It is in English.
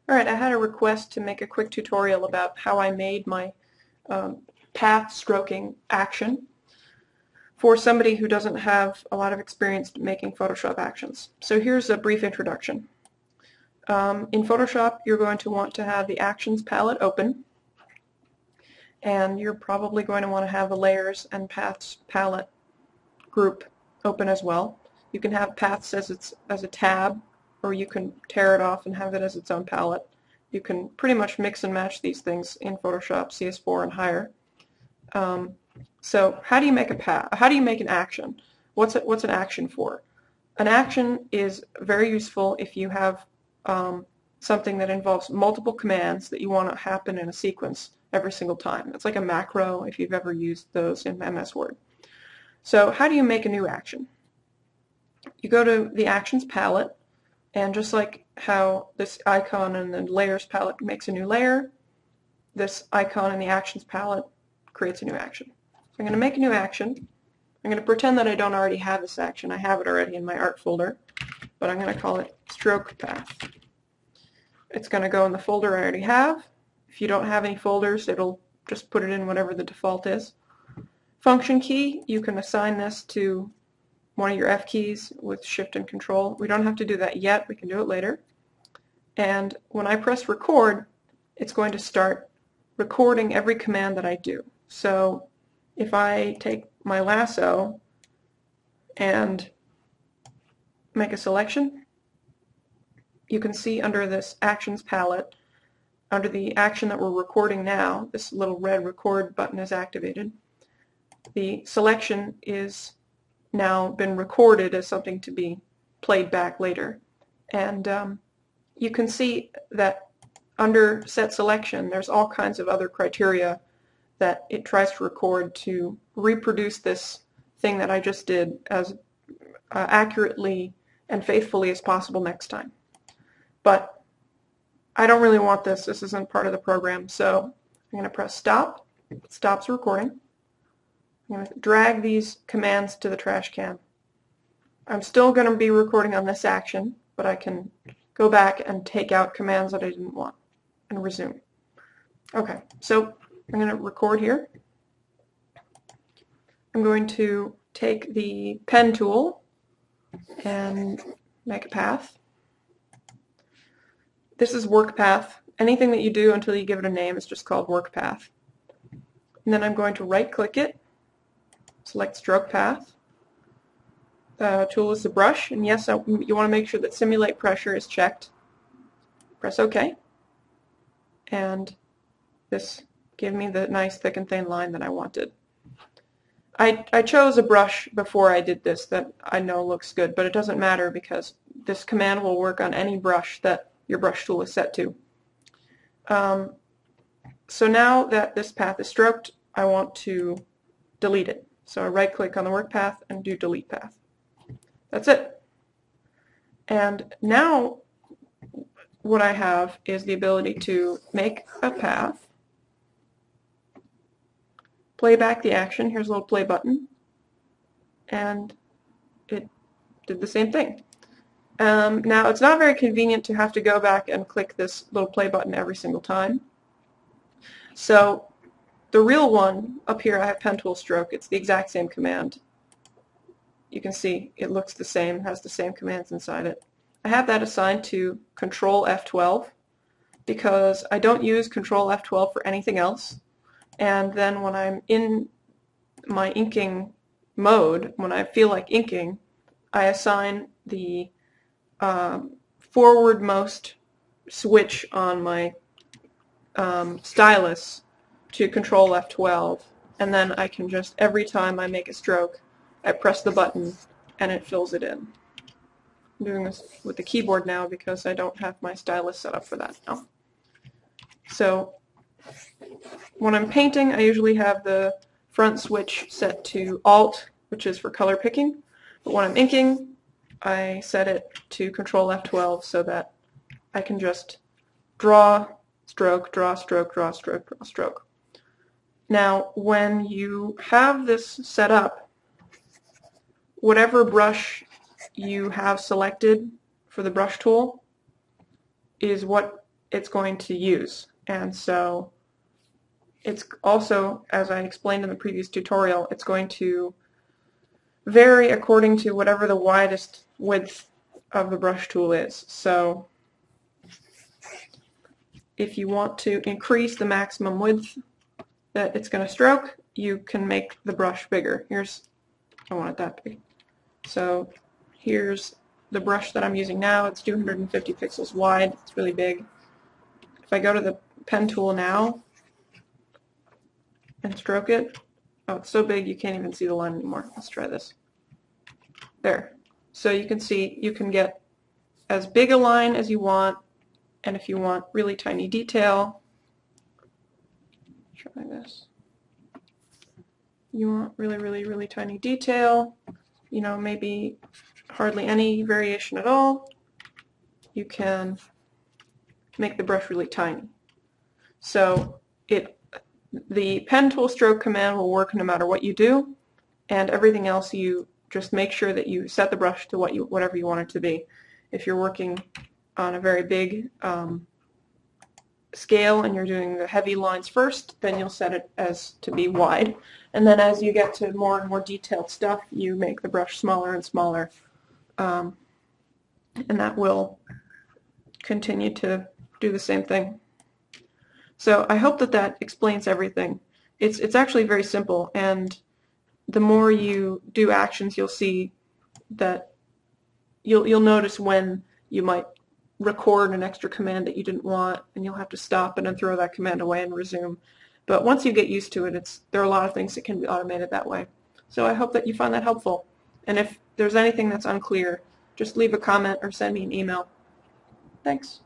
Alright, I had a request to make a quick tutorial about how I made my path stroking action for somebody who doesn't have a lot of experience making Photoshop actions. So here's a brief introduction. In Photoshop, you're going to want to have the Actions palette open, and you're probably going to want to have the Layers and Paths palette group open as well. You can have Paths as a tab, or you can tear it off and have it as its own palette. You can pretty much mix and match these things in Photoshop CS4 and higher. So how do you make a path? How do you make an action? What's an action for? An action is very useful if you have something that involves multiple commands that you want to happen in a sequence every single time. It's like a macro if you've ever used those in MS Word. So how do you make a new action? You go to the Actions palette, and just like how this icon in the Layers palette makes a new layer, this icon in the Actions palette creates a new action. So I'm going to make a new action. I'm going to pretend that I don't already have this action. I have it already in my art folder, but I'm going to call it Stroke Path. It's going to go in the folder I already have. If you don't have any folders, it'll just put it in whatever the default is. Function key, you can assign this to one of your F keys with Shift and Control. We don't have to do that yet, we can do it later. And when I press record, it's going to start recording every command that I do. So if I take my lasso and make a selection, you can see under this Actions palette, under the action that we're recording now, this little red record button is activated. The selection is now been recorded as something to be played back later. And you can see that under set selection there's all kinds of other criteria that it tries to record to reproduce this thing that I just did as accurately and faithfully as possible next time. But I don't really want this. This isn't part of the program, so I'm going to press stop. It stops recording. I'm going to drag these commands to the trash can. I'm still going to be recording on this action, but I can go back and take out commands that I didn't want and resume. Okay, so I'm going to record here. I'm going to take the pen tool and make a path. This is work path. Anything that you do until you give it a name is just called work path. And then I'm going to right click it, select stroke path. The tool is the brush, and yes, you want to make sure that simulate pressure is checked. Press OK, and this gave me the nice thick and thin line that I wanted. I chose a brush before I did this that I know looks good, but it doesn't matter because this command will work on any brush that your brush tool is set to. So now that this path is stroked, I want to delete it. So I right click on the work path and do delete path. That's it. And now what I have is the ability to make a path, play back the action. Here's a little play button, and it did the same thing. Now it's not very convenient to have to go back and click this little play button every single time. So the real one up here, I have pen tool stroke. It's the exact same command. You can see it looks the same, has the same commands inside it. I have that assigned to Control F12 because I don't use Control F12 for anything else. And then when I'm in my inking mode, when I feel like inking, I assign the forwardmost switch on my stylus to Control F12, and then I can just, every time I make a stroke, I press the button and it fills it in. I'm doing this with the keyboard now because I don't have my stylus set up for that now. So when I'm painting, I usually have the front switch set to Alt, which is for color picking, but when I'm inking, I set it to Control F12 so that I can just draw, stroke, draw, stroke, draw, stroke, draw, stroke. Now, when you have this set up, whatever brush you have selected for the brush tool is what it's going to use. And so it's also, as I explained in the previous tutorial, it's going to vary according to whatever the widest width of the brush tool is. So if you want to increase the maximum width that it's going to stroke, you can make the brush bigger. I want it that big. So here's the brush that I'm using now. It's 250 pixels wide. It's really big. If I go to the pen tool now and stroke it, oh, it's so big you can't even see the line anymore. Let's try this. There. So you can see you can get as big a line as you want, and if you want really tiny detail, try this. You want really tiny detail, you know, maybe hardly any variation at all, you can make the brush really tiny. So the pen tool stroke command will work no matter what you do, and everything else you just make sure that you set the brush to whatever you want it to be. If you're working on a very big scale and you're doing the heavy lines first, then you'll set it as to be wide. And then as you get to more and more detailed stuff, you make the brush smaller and smaller. And that will continue to do the same thing. So I hope that that explains everything. It's actually very simple, and the more you do actions, you'll see that you'll notice when you might record an extra command that you didn't want, and you'll have to stop it and throw that command away and resume. But once you get used to it, there are a lot of things that can be automated that way. So I hope that you find that helpful. And if there's anything that's unclear, just leave a comment or send me an email. Thanks.